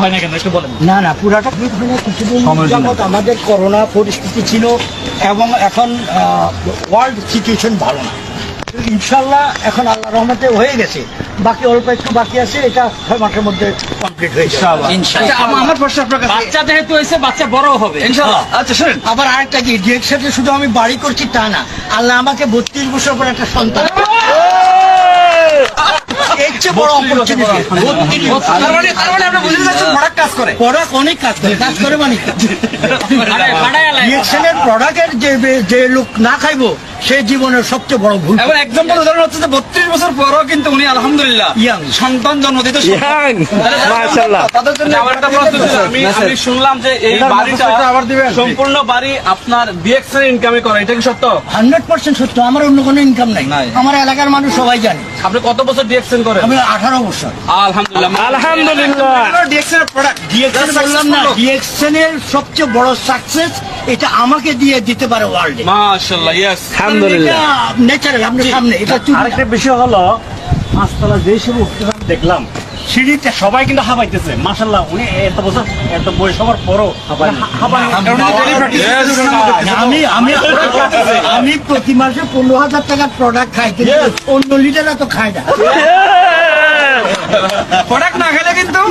হয় না কেন একটু বলেন। না না পুরাটা ফিট হয় না, কিছুদিন যাবত আমাদের করোনা পরিস্থিতি ছিল এবং এখন ওয়ার্ল্ড সিচুয়েশন ভালো না। ইনশাল্লাহ এখন আল্লাহ রহমতে হয়ে গেছে, বাকি অল্প একটু বাকি আছে, এটা 6 মাসের মধ্যে কমপ্লিট হয়ে যাবে আচ্ছা, আমার প্রশ্ন আপনার কাছে, বাচ্চা যেহেতু হয়েছে বাচ্চা বড় হবে ইনশাআল্লাহ। আচ্ছা শুনুন, আবার আরেকটা কি, ডিএক্স সাথে শুধু আমি বাড়ি করছি তা না, আল্লাহ আমাকে 32 বছর পর একটা সন্তান, এর চেয়ে বড় অপরচুনিটি। তার মানে আপনি বুঝতে পারছেন প্রোডাক্ট কাজ করে, প্রোডাক্ট অনেক কাজ করে মানে ডিএক্সেলের প্রোডাক্টের যে লোক না খাইবো সে জীবনের সবচেয়ে বড় ভুল। এবার এক্সাম্পল উদাহরণ হচ্ছে যে 32 বছর পরও কিন্তু উনি আলহামদুলিল্লাহ সন্তান জন্ম দিতে মাশাআল্লাহ। তাদের জন্য আমার একটা প্রশ্ন ছিল, আমি শুনলাম যে এই বাড়িটা সম্পূর্ণ বাড়ি আপনার ডিএক্স এর ইনকামে করে, এটা কি সত্য? 100% সত্য। আমার অন্য কোনো ইনকাম নাই, আমার এলাকার মানুষ সবাই জানে। আপনি কত বছর ডিএক্স করেন? আমি 18 বছর। আলহামদুলিল্লাহ আলহামদুলিল্লাহ। ডিএক্স এর প্রোডাক্ট, ডিএক্স এর বললাম না, ডিএক্সএন এর সবচেয়ে বড় সাকসেস এটা আমাকে দিয়ে দিতে পারে ওয়ার্ল্ডে। মাশাআল্লাহ, ইয়েস আলহামদুলিল্লাহ। ন্যাচারাল আপনার সামনে এটা আরেকটা বিষয় হলো, পাঁচতলা যে সব উঠতে দেখলাম সিঁড়িতে সবাই কিন্তু হাবাইতেছে। মাশাআল্লাহ, উনি এত বছর এত বয়স হওয়ার পরও আমি প্রতি মাসে 15,000 টাকার প্রোডাক্ট খাই, কিন্তু অন্য লিডাররা তো খায় না। প্রোডাক্ট না খেলে কিন্তু